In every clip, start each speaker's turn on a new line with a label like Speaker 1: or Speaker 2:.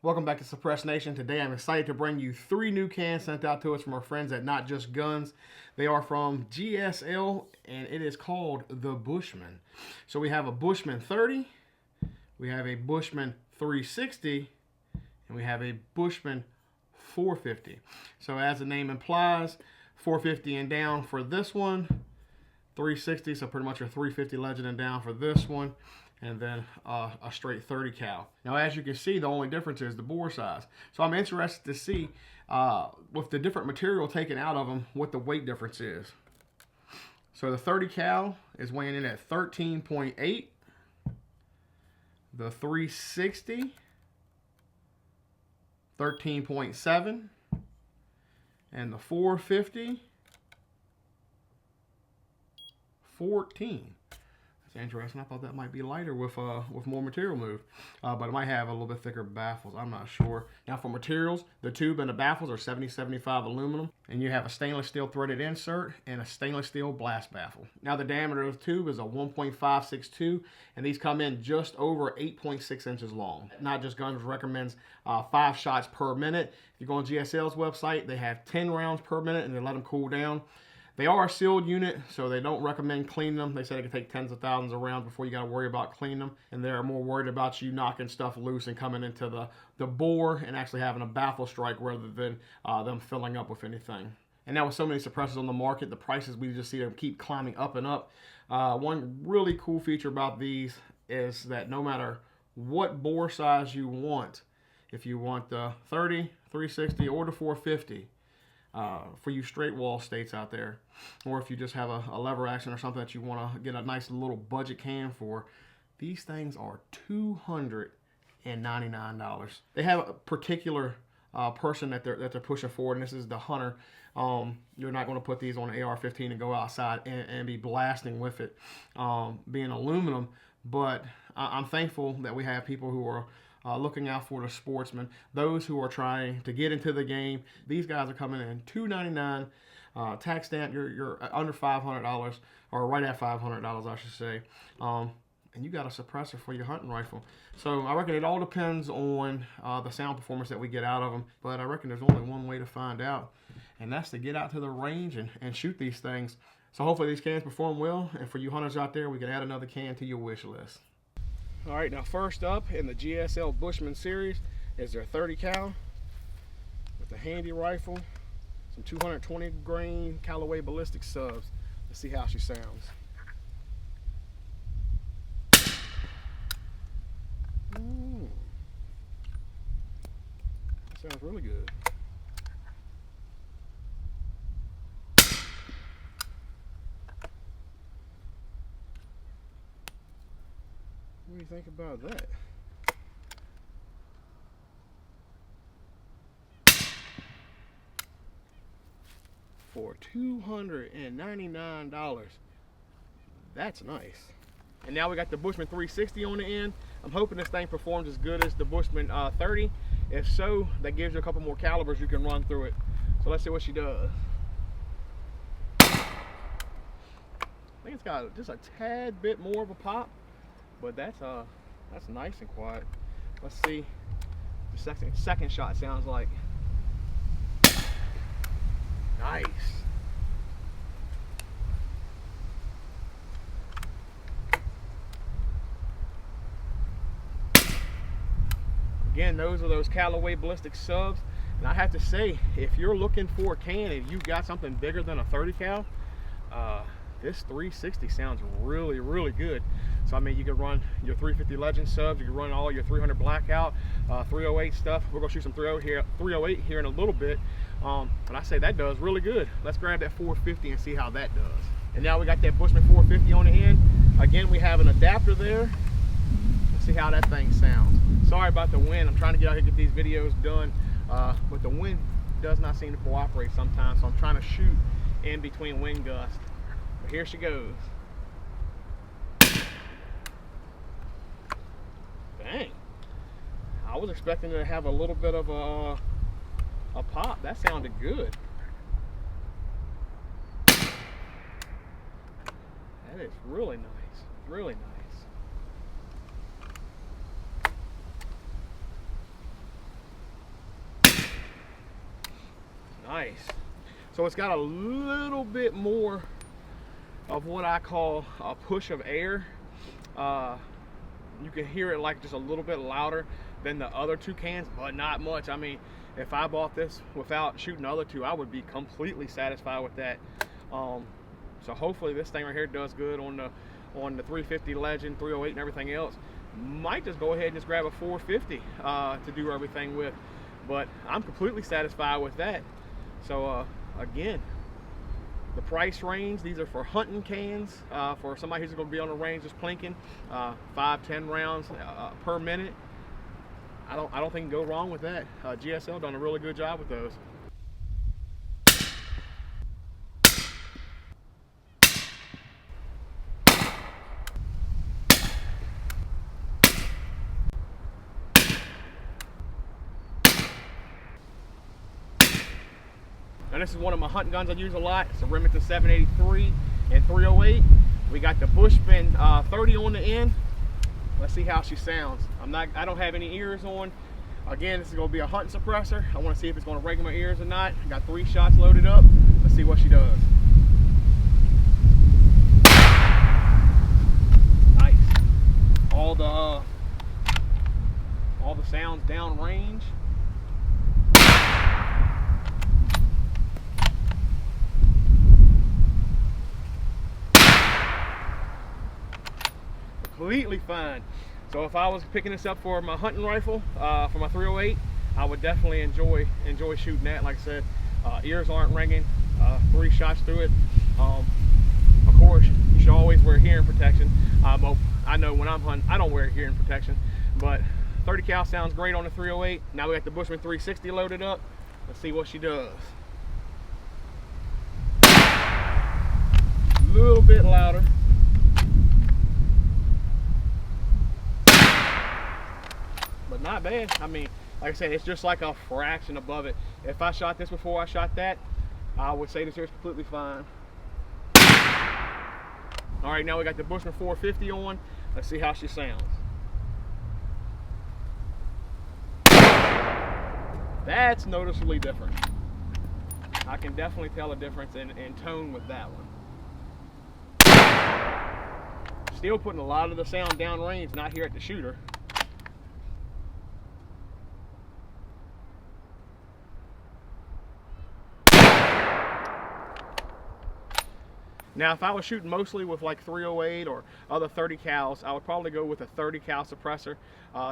Speaker 1: Welcome back to Suppress Nation. Today I'm excited to bring you 3 new cans sent out to us from our friends at Not Just Guns. They are from GSL and it is called the Bushman. So we have a Bushman 30, we have a Bushman 360, and we have a Bushman 450. So as the name implies, 450 and down for this one, 360, so pretty much a 350 Legend and down for this one, and then a straight 30 cal. Now, as you can see, the only difference is the bore size. So I'm interested to see, with the different material taken out of them, what the weight difference is. So the 30 cal is weighing in at 13.8. The 360, 13.7. And the 450, 14. That's interesting. I thought that might be lighter with more material moved, but it might have a little bit thicker baffles. I'm not sure. Now for materials, the tube and the baffles are 70-75 aluminum, and you have a stainless steel threaded insert and a stainless steel blast baffle. Now the diameter of the tube is a 1.562, and these come in just over 8.6 inches long. Not Just Guns recommends 5 shots per minute. If you go on GSL's website, they have 10 rounds per minute, and they let them cool down. They are a sealed unit, so they don't recommend cleaning them. They said it can take tens of thousands of rounds before you got to worry about cleaning them. And they're more worried about you knocking stuff loose and coming into the bore and actually having a baffle strike rather than them filling up with anything. And now with so many suppressors on the market, the prices, we just see them keep climbing up and up. One really cool feature about these is that no matter what bore size you want, if you want the 30, 360, or the 450, for you straight wall states out there, or if you just have a lever action or something that you want to get a nice little budget can for, these things are $299. They have a particular person that they're pushing forward, and this is the hunter. You're not going to put these on an AR-15 and go outside and be blasting with it, being aluminum. But I'm thankful that we have people who are looking out for the sportsmen, those who are trying to get into the game. These guys are coming in $299, tax stamp. You're under $500, or right at $500, I should say. And you got a suppressor for your hunting rifle. So I reckon it all depends on the sound performance that we get out of them. But I reckon there's only one way to find out, and that's to get out to the range and shoot these things. So hopefully these cans perform well, and for you hunters out there, we can add another can to your wish list. All right, now first up in the GSL Bushman Series is their 30 cal with a handy rifle, some 220 grain Callaway ballistic subs. Let's see how she sounds. That sounds really good. What do you think about that? For $299, that's nice. And now we got the Bushman 360 on the end. I'm hoping this thing performs as good as the Bushman 30. If so, that gives you a couple more calibers you can run through it. So let's see what she does. I think it's got just a tad bit more of a pop, but that's nice and quiet. Let's see the second shot sounds like. Nice. Again, those are those Callaway ballistic subs. And I have to say, if you're looking for a can and you've got something bigger than a 30 cal, this 360 sounds really, really good. So I mean, you can run your 350 Legend subs, you can run all your 300 Blackout, 308 stuff. We're gonna shoot some 308 here in a little bit. But I say that does really good. Let's grab that 450 and see how that does. And now we got that Bushman 450 on the end. Again, we have an adapter there. Let's see how that thing sounds. Sorry about the wind. I'm trying to get out here and get these videos done, but the wind does not seem to cooperate sometimes. So I'm trying to shoot in between wind gusts. But here she goes. Dang. I was expecting to have a little bit of a pop. That sounded good. That is really nice. Really nice. Nice. So it's got a little bit more of what I call a push of air. You can hear it like just a little bit louder than the other two cans, but not much. I mean, if I bought this without shooting the other two, I would be completely satisfied with that. So hopefully this thing right here does good on the 350 Legend, 308 and everything else. Might just go ahead and just grab a 450 to do everything with, but I'm completely satisfied with that. So again, the price range, these are for hunting cans, for somebody who's going to be on the range just plinking, 5-10 rounds per minute. I don't think you can go wrong with that. GSL done a really good job with those. And this is one of my hunting guns I use a lot. It's a Remington 783 and 308. We got the Bushman 30 on the end. Let's see how she sounds. I don't have any ears on. Again, this is going to be a hunting suppressor. I want to see if it's going to regulate my ears or not. I got 3 shots loaded up. Let's see what she does. Nice. All the sounds downrange. Completely fine. So if I was picking this up for my hunting rifle, for my 308, I would definitely enjoy shooting that. Like I said, ears aren't ringing, 3 shots through it. Of course, you should always wear hearing protection. But I know when I'm hunting, I don't wear hearing protection. But 30 cal sounds great on the 308. Now we got the Bushman 360 loaded up. Let's see what she does. A little bit louder. But not bad. I mean, like I said, it's just like a fraction above it. If I shot this before I shot that, I would say this here is completely fine. All right, now we got the Bushman 450 on. Let's see how she sounds. That's noticeably different. I can definitely tell a difference in tone with that one. Still putting a lot of the sound downrange, not here at the shooter. Now, if I was shooting mostly with like 308 or other 30 cals, I would probably go with a 30 cal suppressor.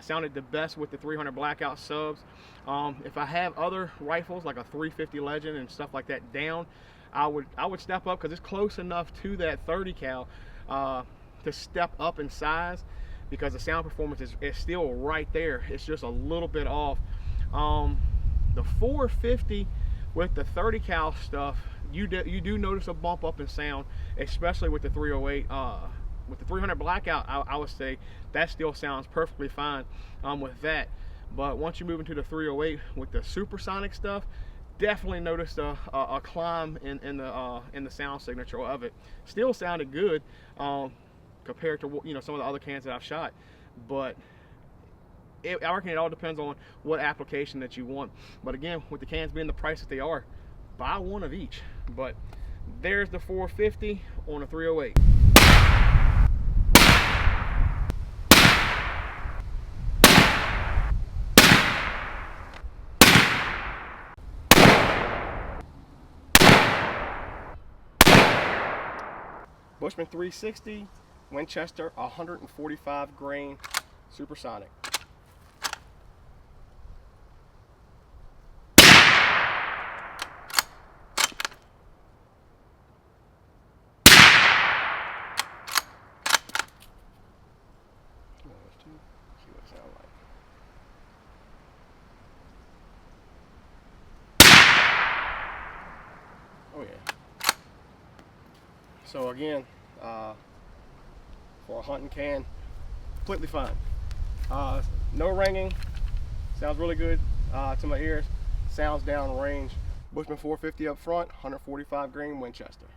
Speaker 1: Sounded the best with the 300 blackout subs. If I have other rifles like a 350 Legend and stuff like that down, I would step up because it's close enough to that 30 cal to step up in size, because the sound performance is still right there. It's just a little bit off. The 450 with the 30 cal stuff, you do notice a bump up in sound, especially with the 308. With the 300 blackout, I would say that still sounds perfectly fine with that. But once you move into the 308 with the supersonic stuff, definitely noticed a climb in the sound signature of it. Still sounded good compared to some of the other cans that I've shot, but I reckon it all depends on what application that you want. But again, with the cans being the price that they are, buy one of each. But there's the 450 on a 308. Bushman 360, Winchester 145 grain supersonic. See what it sounds like. Oh yeah. So again, for a hunting can, completely fine. No ringing, sounds really good to my ears. Sounds down range. Bushman 450 up front, 145 grain Winchester.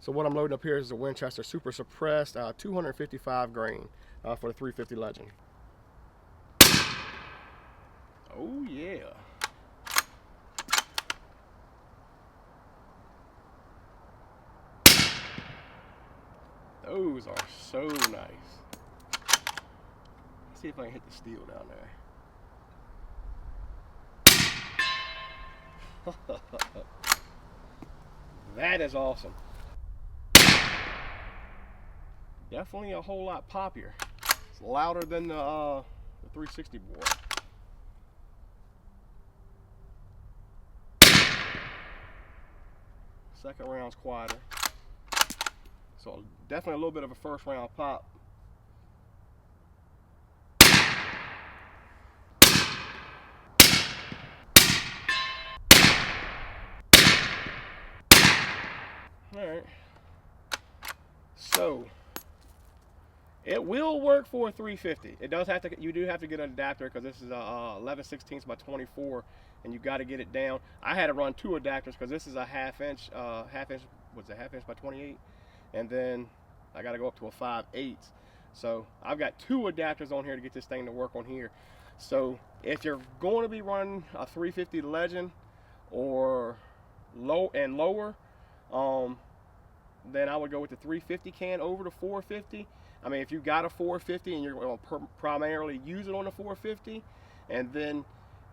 Speaker 1: So what I'm loading up here is the Winchester Super Suppressed 255 grain for the 350 Legend. Oh yeah. Those are so nice. Let's see if I can hit the steel down there. That is awesome. Definitely a whole lot poppier. It's louder than the 360 bore. Second round's quieter. So definitely a little bit of a first round pop. Alright. So it will work for a 350. It does have to, you do have to get an adapter because this is a 11/16 by 24 and you got to get it down. I had to run 2 adapters because this is a half inch by 28, and then I got to go up to a 5/8. So I've got 2 adapters on here to get this thing to work on here. So if you're going to be running a 350 Legend or lower, then I would go with the 350 can over the 450. I mean, if you got a 450 and you're going to primarily use it on the 450, and then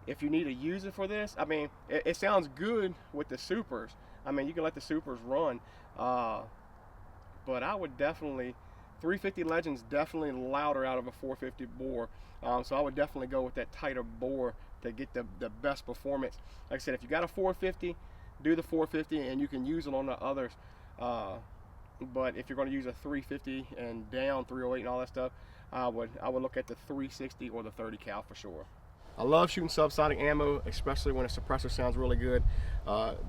Speaker 1: if you need to use it for this, I mean, it sounds good with the supers. I mean, you can let the supers run, but I would definitely, 350 Legend's definitely louder out of a 450 bore, so I would definitely go with that tighter bore to get the best performance. Like I said, if you got a 450, do the 450 and you can use it on the others. But if you're going to use a 350 and down, 308 and all that stuff, I would look at the 360 or the 30 cal for sure. I love shooting subsonic ammo, especially when a suppressor sounds really good.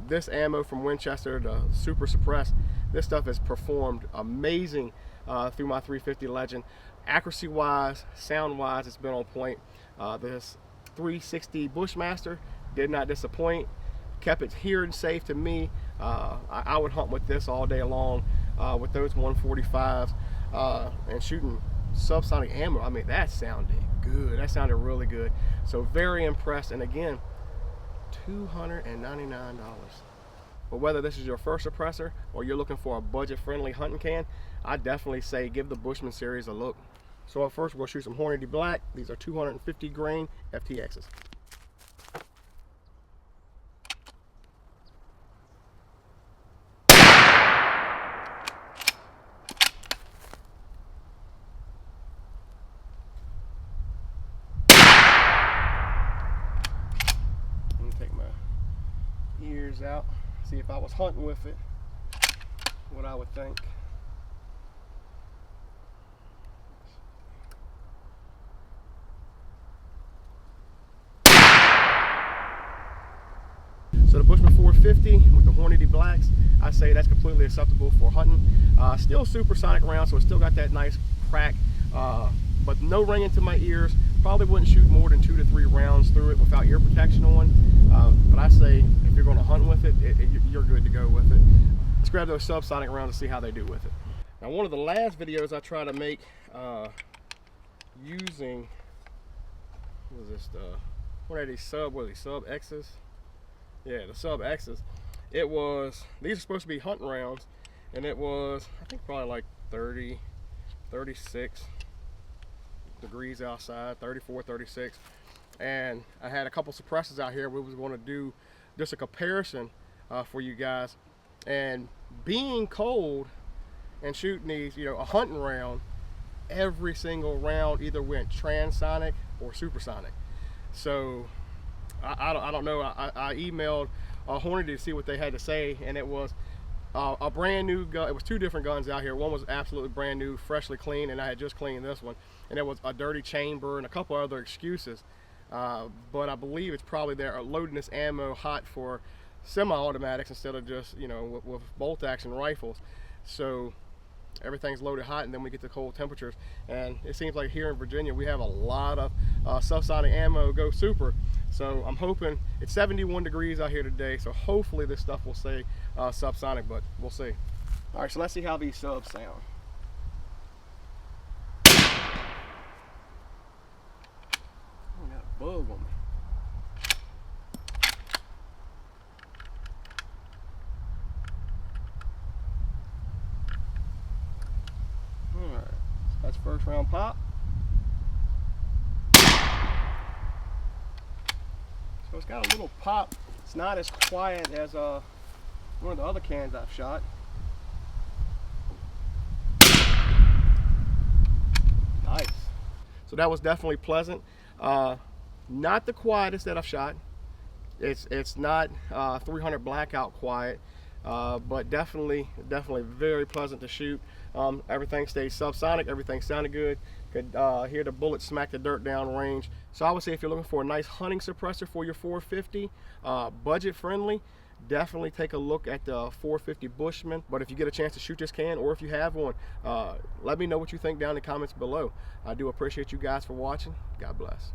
Speaker 1: This ammo from Winchester, the Super Suppressed, this stuff has performed amazing through my 350 Legend. Accuracy wise, sound wise, it's been on point. This 360 Bushmaster did not disappoint. Kept it hearing safe to me. I would hunt with this all day long with those 145s and shooting subsonic ammo. I mean, that sounded good. That sounded really good. So very impressed. And again, $299. But whether this is your first suppressor or you're looking for a budget-friendly hunting can, I definitely say give the Bushman Series a look. So up first, we'll shoot some Hornady Black. These are 250 grain FTXs. Out, see if I was hunting with it, what I would think. So the Bushman 450 with the Hornady Blacks, I say that's completely acceptable for hunting. Still supersonic round, so it's still got that nice crack, but no ringing to my ears. Probably wouldn't shoot more than 2 to 3 rounds through it without ear protection on. But I say if you're going to hunt with it, you're good to go with it. Let's grab those subsonic rounds and see how they do with it. Now, one of the last videos I tried to make using, what is this, what are these sub X's? Yeah, the sub X's. It was, these are supposed to be hunting rounds, and it was, I think probably like 30, 36 degrees outside, 34, 36. And I had a couple suppressors out here. We was going to do just a comparison for you guys. And being cold and shooting these, you know, a hunting round, every single round either went transonic or supersonic. So I don't know. I emailed Hornady to see what they had to say, and it was a brand new gun. It was 2 different guns out here. One was absolutely brand new, freshly cleaned, and I had just cleaned this one. And it was a dirty chamber and a couple other excuses. But I believe it's probably they're loading this ammo hot for semi-automatics instead of just, you know, with bolt action rifles. So everything's loaded hot, and then we get to cold temperatures. And it seems like here in Virginia we have a lot of subsonic ammo go super. So I'm hoping, it's 71 degrees out here today, so hopefully this stuff will say subsonic, but we'll see.
Speaker 2: All right, so let's see how these subs sound. I got a bug on me. All right, so that's first round pop. So it's got a little pop. It's not as quiet as one of the other cans I've shot. Nice. So that was definitely pleasant. Not the quietest that I've shot. It's not 300 blackout quiet, but definitely very pleasant to shoot. Everything stayed subsonic. Everything sounded good. Could hear the bullet smack the dirt down range. So I would say if you're looking for a nice hunting suppressor for your 450, budget friendly, definitely take a look at the 450 Bushman. But if you get a chance to shoot this can, or if you have one, let me know what you think down in the comments below. I do appreciate you guys for watching. God bless.